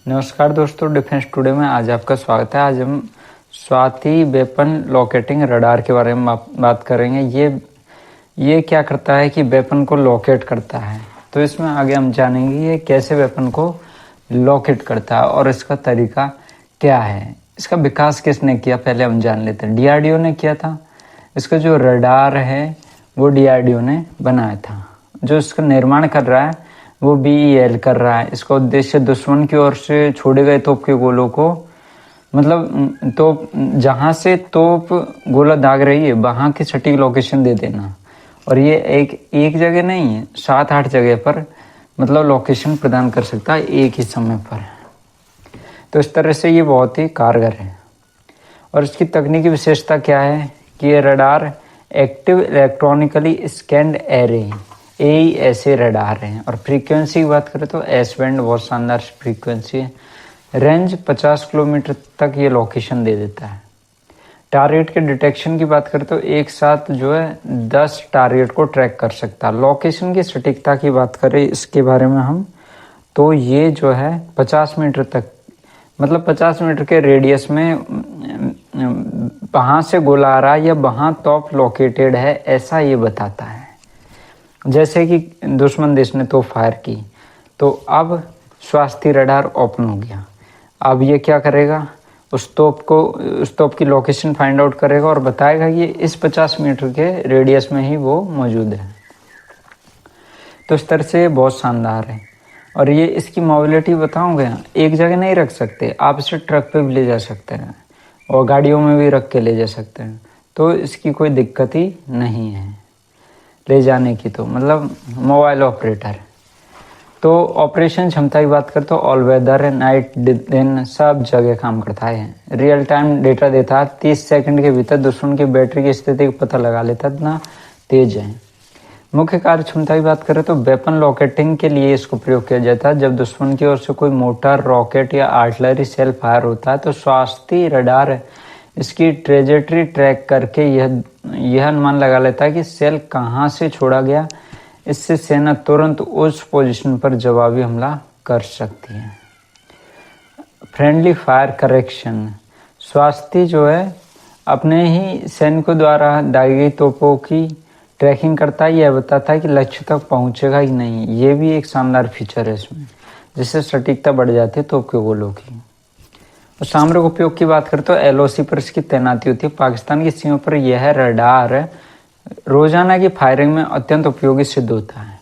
नमस्कार दोस्तों, defence today में आज आपका स्वागत है। आज हम स्वाति वेपन लोकेटिंग रडार के बारे में बात करेंगे। ये क्या करता है कि वेपन को लोकेट करता है। तो इसमें आगे हम जानेंगे ये कैसे वेपन को लोकेट करता है और इसका तरीका क्या है। इसका विकास किसने किया पहले हम जान लेते हैं। डीआरडीओ ने किया था। इसका जो रडार है वो डीआरडीओ ने बनाया था। जो इसका निर्माण कर रहा है वो बीईएल कर रहा है। इसका उद्देश्य दुश्मन की ओर से छोड़े गए तोप के गोलों को, मतलब तोप जहां से तोप गोला दाग रही है वहां की सटीक लोकेशन दे देना। और ये एक जगह नहीं है, 7-8 जगह पर मतलब लोकेशन प्रदान कर सकता है एक ही समय पर। तो इस तरह से ये बहुत ही कारगर है। और इसकी तकनीकी विशेषता क्या है कि ये radar active electronically scanned array ऐसे रडार हैं। और फ्रीक्वेंसी की बात करें तो एस बैंड बहुत शानदार फ्रीक्वेंसी है। रेंज 50 किलोमीटर तक ये लोकेशन दे देता है। टारगेट के डिटेक्शन की बात करें तो एक साथ जो है 10 टारगेट को ट्रैक कर सकता है। लोकेशन की सटीकता की बात करें इसके बारे में हम, तो ये जो है 50 मीटर तक, मतलब 50 मीटर के रेडियस में वहां से गोला आ रहा है या वहां तोप लोकेटेड है ऐसा ये बताता है। जैसे कि दुश्मन देश ने तोप फायर की तो अब स्वाति रडार ओपन हो गया। अब ये क्या करेगा, उस तोप की लोकेशन फाइंड आउट करेगा और बताएगा कि इस 50 मीटर के रेडियस में ही वो मौजूद है। तो इस तरह से बहुत शानदार है। और ये इसकी मोबिलिटी बताऊंगे, एक जगह नहीं रख सकते, आप इसे ट्रक पे भी ले जा सकते हैं और गाड़ियों में भी रख के ले जा सकते हैं। तो इसकी कोई दिक्कत ही नहीं है ले जाने की। तो मतलब मोबाइल ऑपरेटर। तो ऑपरेशन क्षमता की बात करते तो ऑल वेदर, नाइट दिन सब जगह काम करता है। रियल टाइम डेटा देता है। 30 सेकंड के भीतर दुश्मन की बैटरी की स्थिति का पता लगा लेता है, इतना तेज है। मुख्य कार्य क्षमता की बात करें तो वेपन लोकेटिंग के लिए इसको प्रयोग किया जाता है। जब दुश्मन की ओर से कोई मोटर, रॉकेट या आर्टिलरी सेल फायर होता है तो स्वाति रडार इसकी ट्रेजेक्टरी ट्रैक करके यह अनुमान लगा लेता है कि सेल कहां से छोड़ा गया। इससे सेना तुरंत उस पोजीशन पर जवाबी हमला कर सकती है। Friendly fire correction. स्वाति जो है अपने ही सैनिकों द्वारा दागी गई तोपों की ट्रैकिंग करता है। यह बताता है कि लक्ष्य तक पहुंचेगा ही नहीं। ये भी एक शानदार फीचर है इसमें, जिससे सटीकता बढ़ जाती है तोप के गोलों की। और सामरिक उपयोग की बात करें तो एलओसी पर इसकी तैनाती होती है। पाकिस्तान की सीमा पर यह रडार रोजाना की फायरिंग में अत्यंत उपयोगी सिद्ध होता है।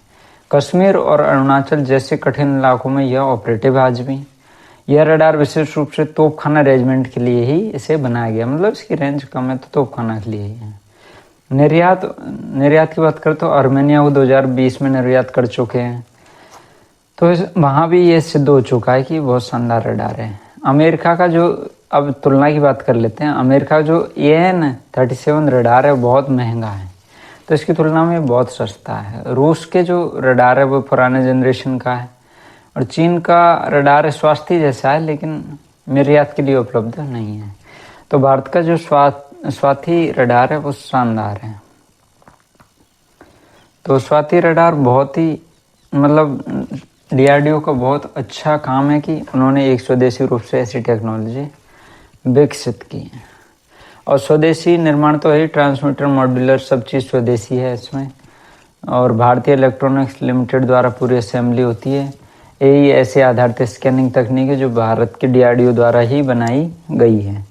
कश्मीर और अरुणाचल जैसे कठिन इलाकों में यह ऑपरेटिव आज भी। यह रडार विशेष रूप से तोपखाना रेजिमेंट के लिए ही इसे बनाया गया, मतलब इसकी रेंज कम है तो तोपखाना के लिए ही है। निर्यात की बात करें तो आर्मेनिया को 2020 में निर्यात कर चुके हैं। तो वहां भी ये सिद्ध हो चुका है कि बहुत शानदार रडार है। अमेरिका का जो, अब तुलना की बात कर लेते हैं, अमेरिका का जो AN-37 रडार है बहुत महंगा है, तो इसकी तुलना में बहुत सस्ता है। रूस के जो रडार है वो पुराने जनरेशन का है। और चीन का रडार स्वाति जैसा है लेकिन निर्यात के लिए उपलब्ध नहीं है। तो भारत का जो स्वाति रडार है वो शानदार है। तो स्वाति रडार बहुत ही, मतलब डीआरडीओ का बहुत अच्छा काम है कि उन्होंने एक स्वदेशी रूप से ऐसी टेक्नोलॉजी विकसित की है। और स्वदेशी निर्माण तो है, ट्रांसमीटर, मॉड्यूलर सब चीज़ स्वदेशी है इसमें। और भारतीय इलेक्ट्रॉनिक्स लिमिटेड द्वारा पूरी असेंबली होती है। यही ऐसे आधारित स्कैनिंग तकनीक है जो भारत के डीआरडीओ द्वारा ही बनाई गई है।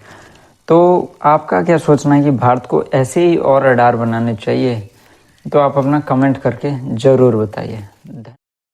तो आपका क्या सोचना है कि भारत को ऐसे ही और रडार बनाने चाहिए? तो आप अपना कमेंट करके ज़रूर बताइए।